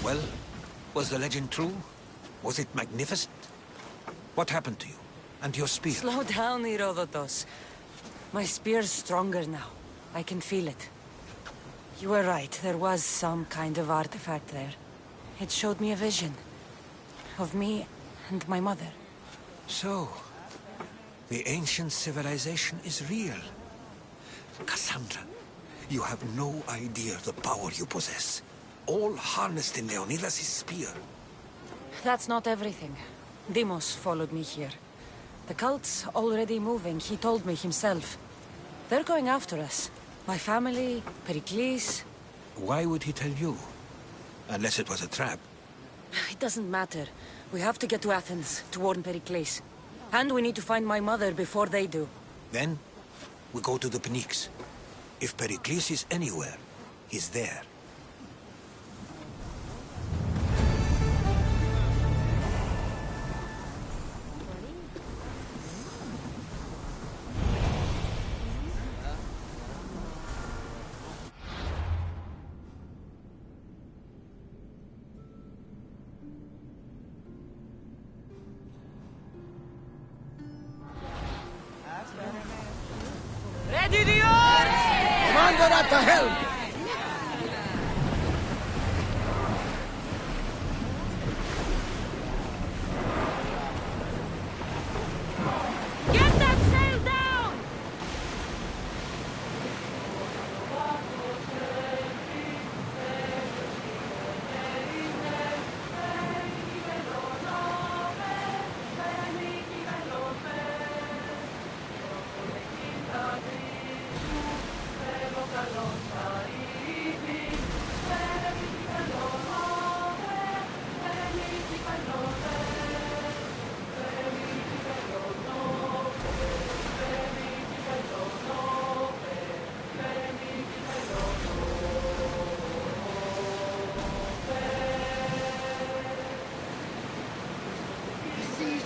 Well, was the legend true? Was it magnificent? What happened to you? And your spear? Slow down, Herodotus. My spear's stronger now. I can feel it. You were right, there was some kind of artifact there. It showed me a vision. Of me and my mother. So, the ancient civilization is real. Cassandra, you have no idea the power you possess. All harnessed in Leonidas' spear. That's not everything. Deimos followed me here. The cult's already moving, he told me himself. They're going after us. My family, Pericles. Why would he tell you? Unless it was a trap. It doesn't matter. We have to get to Athens, to warn Pericles. And we need to find my mother before they do. Then, we go to the Pnyx. If Pericles is anywhere, he's there. Ready the oars! Commander at the helm! Get that sail down!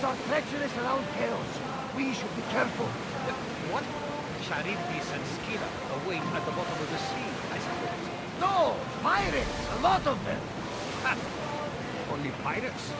Are treacherous around chaos. We should be careful. What? Charybdis and Scylla await at the bottom of the sea, I suppose. No! Pirates! A lot of them! Ha! Only pirates?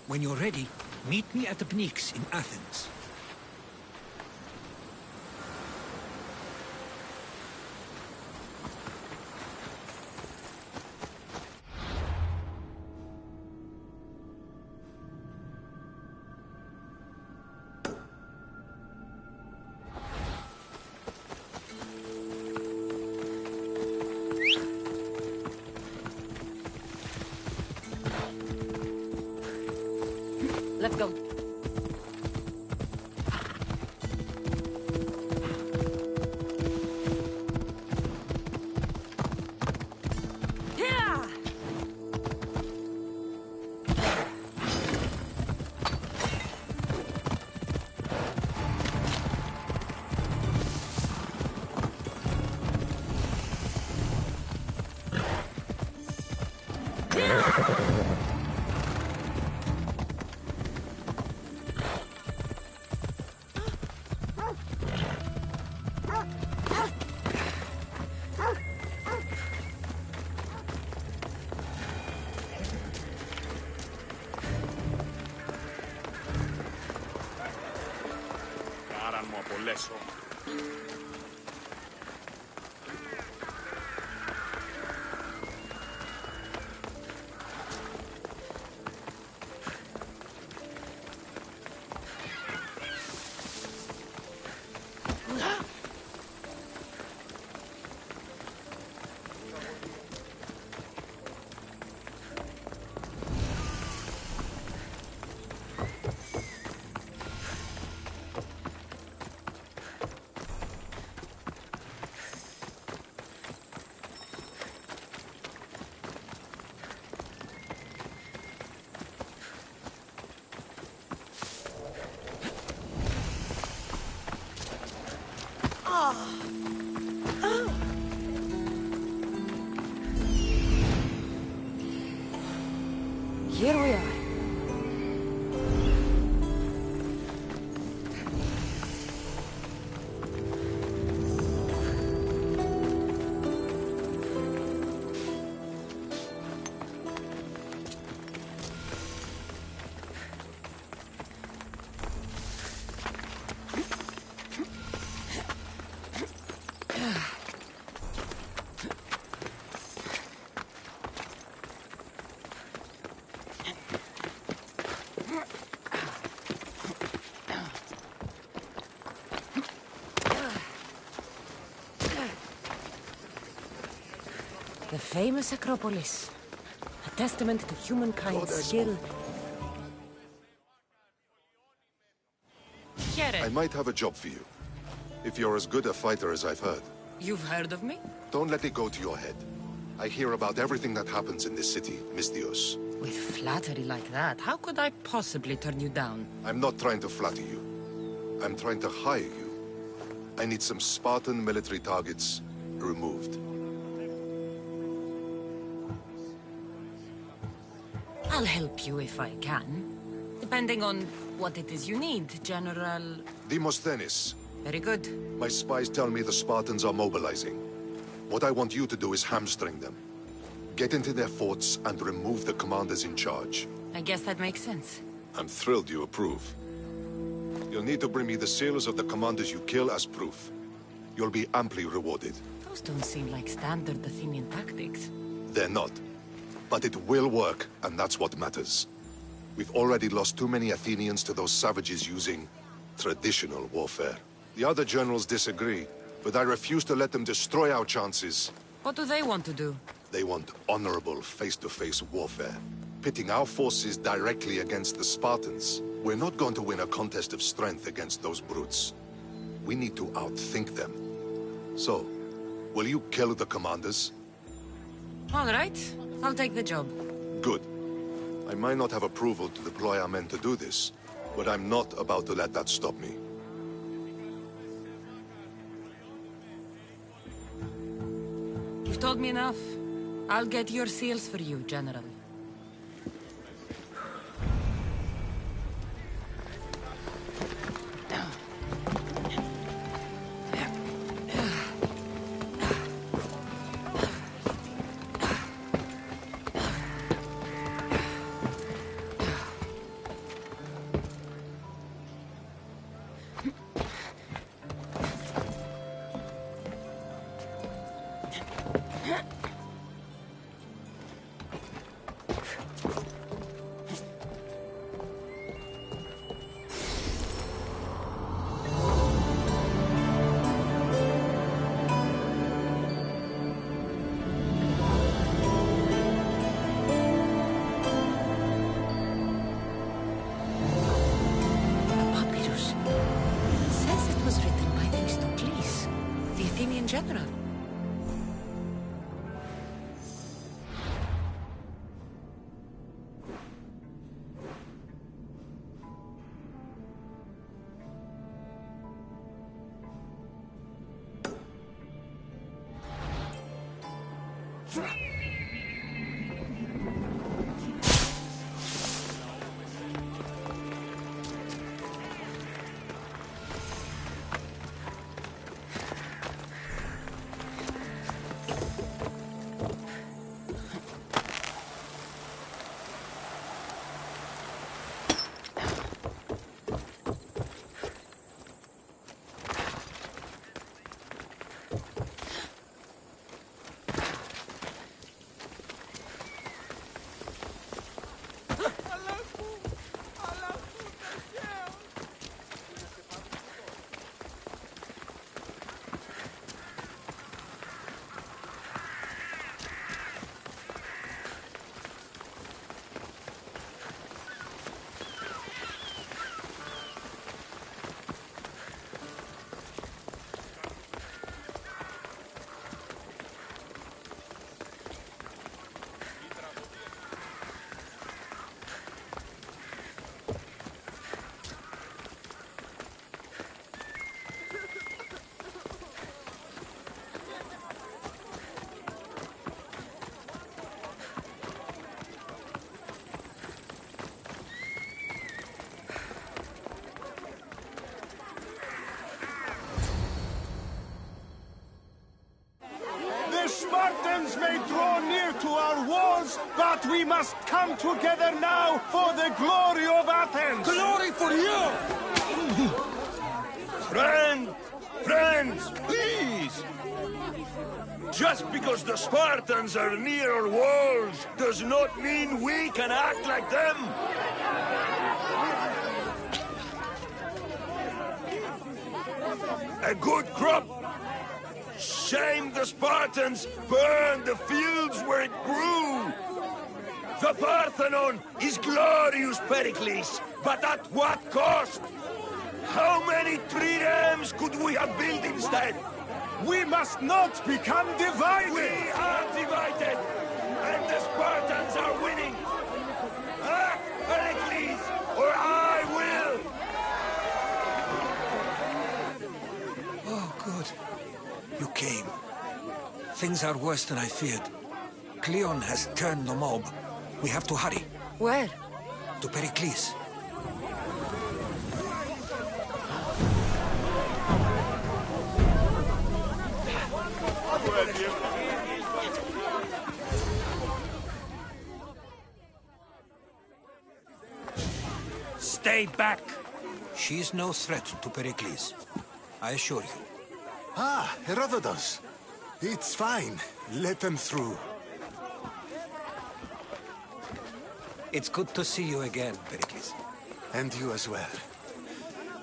When you're ready, meet me at the Pnyx in Athens. Let's go. Yeah! Κάραν μου απολέσω. Here we are. The famous Acropolis. A testament to humankind's skill. I might have a job for you. If you're as good a fighter as I've heard. You've heard of me? Don't let it go to your head. I hear about everything that happens in this city, Mystios. With flattery like that, how could I possibly turn you down? I'm not trying to flatter you. I'm trying to hire you. I need some Spartan military targets removed. I'll help you if I can. Depending on what it is you need, General... Demosthenes. Very good. My spies tell me the Spartans are mobilizing. What I want you to do is hamstring them. Get into their forts and remove the commanders in charge. I guess that makes sense. I'm thrilled you approve. You'll need to bring me the seals of the commanders you kill as proof. You'll be amply rewarded. Those don't seem like standard Athenian tactics. They're not. But it will work, and that's what matters. We've already lost too many Athenians to those savages using traditional warfare. The other generals disagree, but I refuse to let them destroy our chances. What do they want to do? They want honorable face-to-face warfare, pitting our forces directly against the Spartans. We're not going to win a contest of strength against those brutes. We need to outthink them. So, will you kill the commanders? All right. I'll take the job. Good. I might not have approval to deploy our men to do this, but I'm not about to let that stop me. You've told me enough. I'll get your seals for you, General. General. Spartans may draw near to our walls, but we must come together now for the glory of Athens! Glory for you! Friends, please! Just because the Spartans are near our walls does not mean we can act like them! A good crop! Shame the Spartans burned the fields where it grew! The Parthenon is glorious, Pericles, but at what cost? How many triremes could we have built instead? We must not become divided! We are divided, and the Spartans are winning! Act, Pericles, or I will! Oh, good. You came. Things are worse than I feared. Cleon has turned the mob. We have to hurry. Where? To Pericles. Stay back! She's no threat to Pericles. I assure you. Ah, Herodotus. It's fine. Let them through. It's good to see you again, Pericles. And you as well.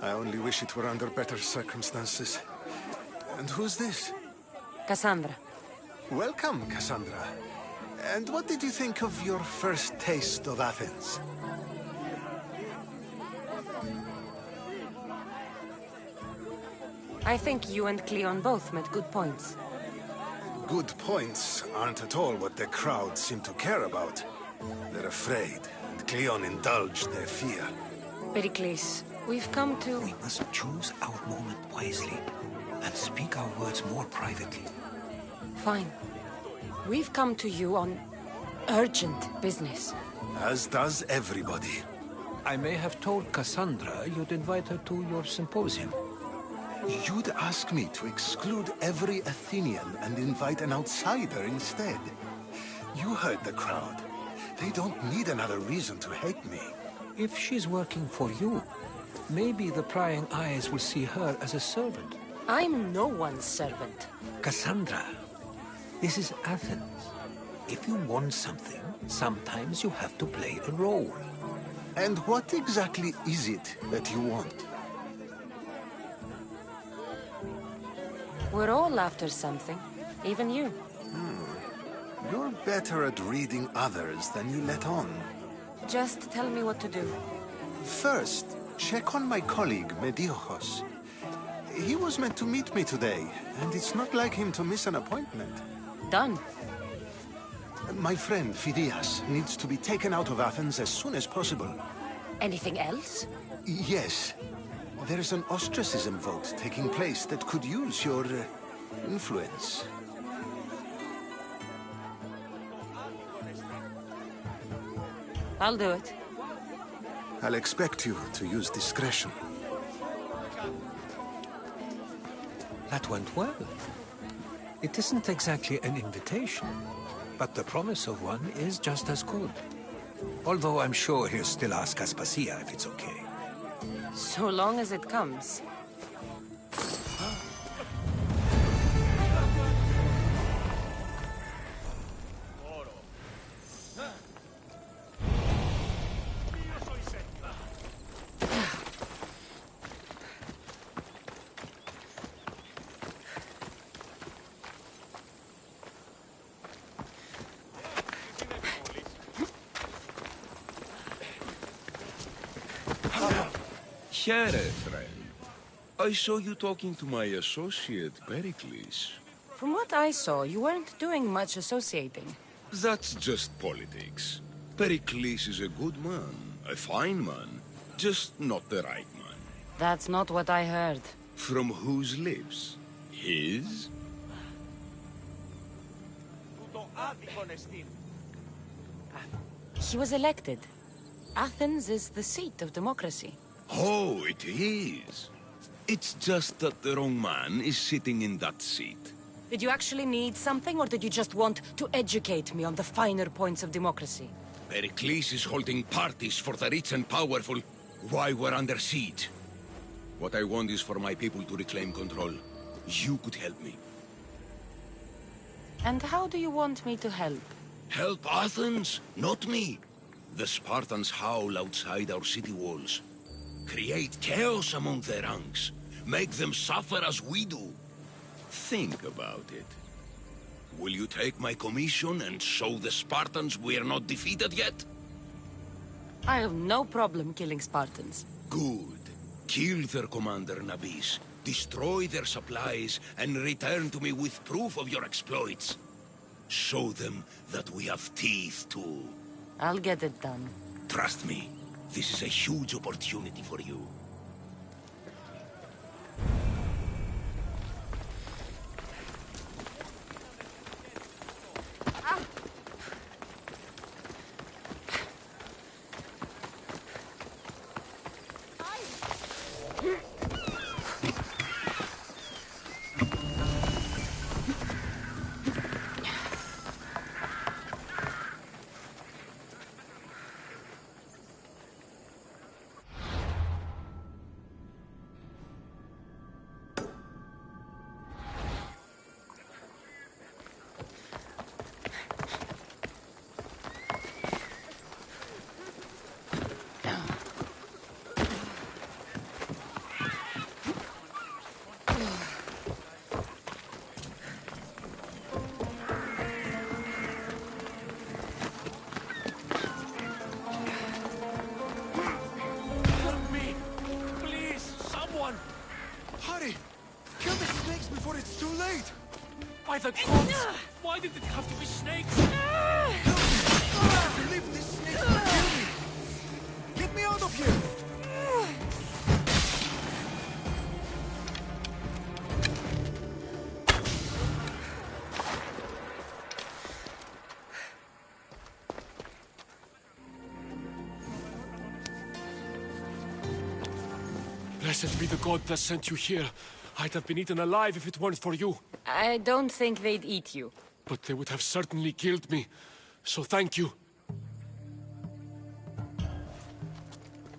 I only wish it were under better circumstances. And who's this? Cassandra. Welcome, Cassandra. And what did you think of your first taste of Athens? I think you and Cleon both made good points. Good points aren't at all what the crowd seem to care about. They're afraid, and Cleon indulged their fear. Pericles, we've come to... We must choose our moment wisely and speak our words more privately. Fine. We've come to you on urgent business. As does everybody. I may have told Cassandra you'd invite her to your symposium. You'd ask me to exclude every Athenian and invite an outsider instead. You heard the crowd. They don't need another reason to hate me. If she's working for you, maybe the prying eyes will see her as a servant. I'm no one's servant. Cassandra, this is Athens. If you want something, sometimes you have to play a role. And what exactly is it that you want? We're all after something. Even you. You're better at reading others than you let on. Just tell me what to do. First, check on my colleague, Mediochos. He was meant to meet me today, and it's not like him to miss an appointment. Done. My friend, Phidias, needs to be taken out of Athens as soon as possible. Anything else? Yes. There's an ostracism vote taking place that could use your influence. I'll do it. I'll expect you to use discretion. That went well. It isn't exactly an invitation, but the promise of one is just as good. Although I'm sure he'll still ask Aspasia if it's okay. So long as it comes. Here, friend. I saw you talking to my associate, Pericles. From what I saw, you weren't doing much associating. That's just politics. Pericles is a good man, a fine man, just not the right man. That's not what I heard. From whose lips? His? He was elected. Athens is the seat of democracy. Oh, it is. It's just that the wrong man is sitting in that seat. Did you actually need something, or did you just want to educate me on the finer points of democracy? Pericles is holding parties for the rich and powerful while we're under siege. What I want is for my people to reclaim control. You could help me. And how do you want me to help? Help Athens, not me. The Spartans howl outside our city walls. Create chaos among their ranks. Make them suffer as we do. Think about it. Will you take my commission and show the Spartans we are not defeated yet? I have no problem killing Spartans. Good. Kill their commander, Nabis. Destroy their supplies and return to me with proof of your exploits. Show them that we have teeth too. I'll get it done. Trust me, this is a huge opportunity for you. By the gods! Why did it have to be snakes? Leave this snake to kill me! Get me out of here! Blessed be the god that sent you here. I'd have been eaten alive if it weren't for you. I don't think they'd eat you. But they would have certainly killed me. So thank you.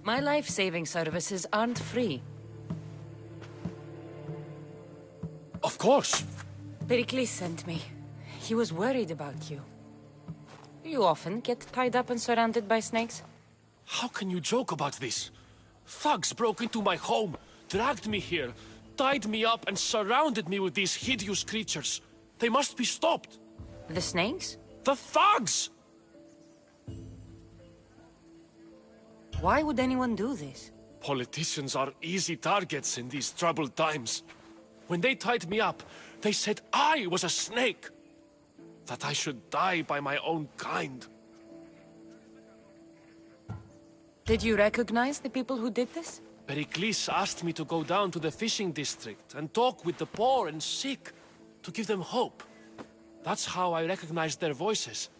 My life-saving services aren't free. Of course. Pericles sent me. He was worried about you. You often get tied up and surrounded by snakes? How can you joke about this? Thugs broke into my home, dragged me here, tied me up and surrounded me with these hideous creatures. They must be stopped. The snakes? The thugs! Why would anyone do this? Politicians are easy targets in these troubled times. When they tied me up, they said I was a snake. That I should die by my own kind. Did you recognize the people who did this? Pericles asked me to go down to the fishing district and talk with the poor and sick, to give them hope. That's how I recognized their voices.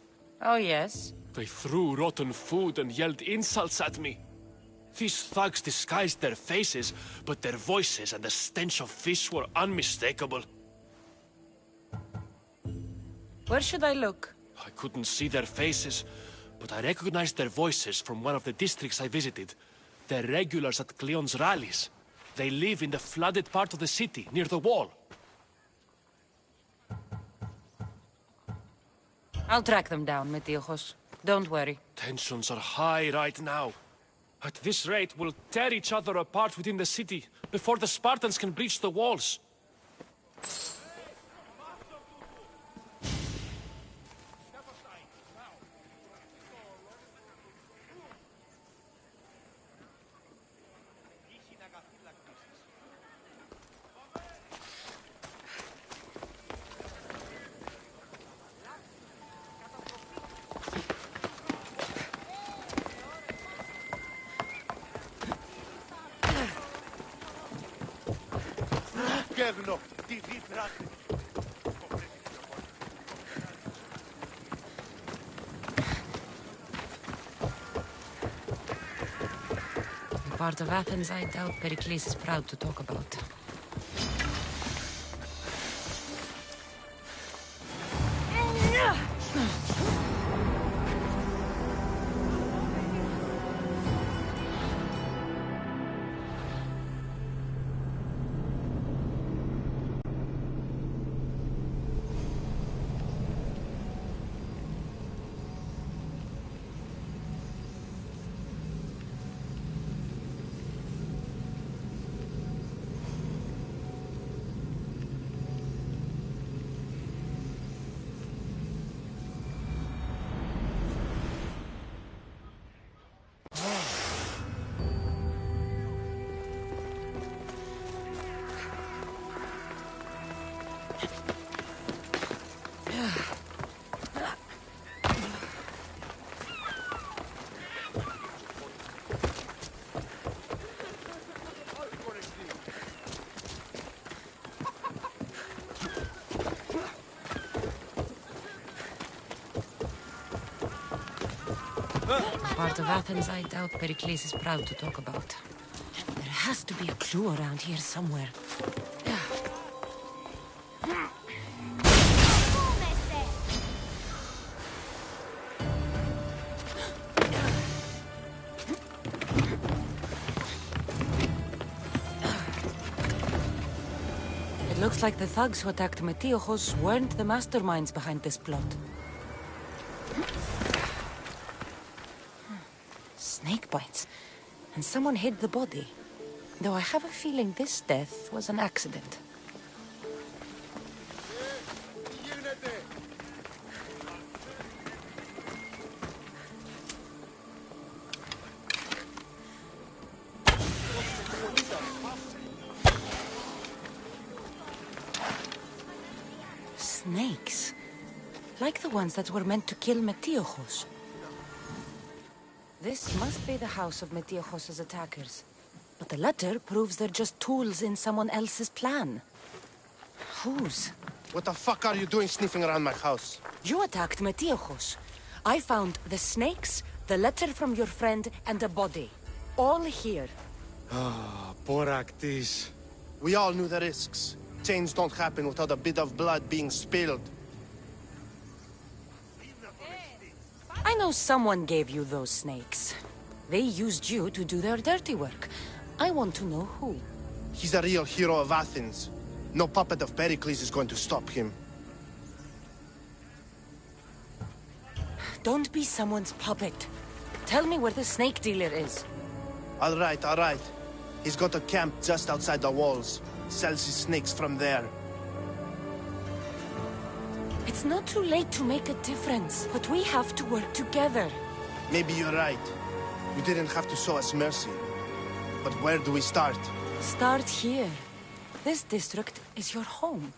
Oh, yes? They threw rotten food and yelled insults at me. These thugs disguised their faces, but their voices and the stench of fish were unmistakable. Where should I look? I couldn't see their faces, but I recognized their voices from one of the districts I visited. They're regulars at Cleon's rallies. They live in the flooded part of the city, near the wall. I'll track them down, Metiochos. Don't worry. Tensions are high right now. At this rate, we'll tear each other apart within the city, before the Spartans can breach the walls. The part of Athens I doubt Pericles is proud to talk about. Part of Athens I doubt Pericles is proud to talk about. There has to be a clue around here somewhere. It looks like the thugs who attacked Metiochos weren't the masterminds behind this plot. Snake bites. And someone hid the body. Though I have a feeling this death was an accident. Snakes. Like the ones that were meant to kill Metiochos. This must be the house of Metiochos' attackers. But the letter proves they're just tools in someone else's plan. Whose? What the fuck are you doing sniffing around my house? You attacked Metiochos. I found the snakes, the letter from your friend, and a body. All here. Ah, Boraktis. We all knew the risks. Change don't happen without a bit of blood being spilled. I know someone gave you those snakes. They used you to do their dirty work. I want to know who. He's a real hero of Athens. No puppet of Pericles is going to stop him. Don't be someone's puppet. Tell me where the snake dealer is. All right, all right. He's got a camp just outside the walls. Sells his snakes from there. It's not too late to make a difference, but we have to work together. Maybe you're right. You didn't have to show us mercy. But where do we start? Start here. This district is your home.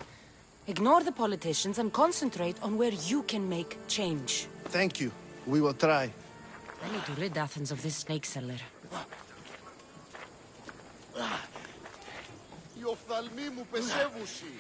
Ignore the politicians and concentrate on where you can make change. Thank you. We will try. I need to rid Athens of this snake seller. Η οφθαλμή μου πεσεύουση.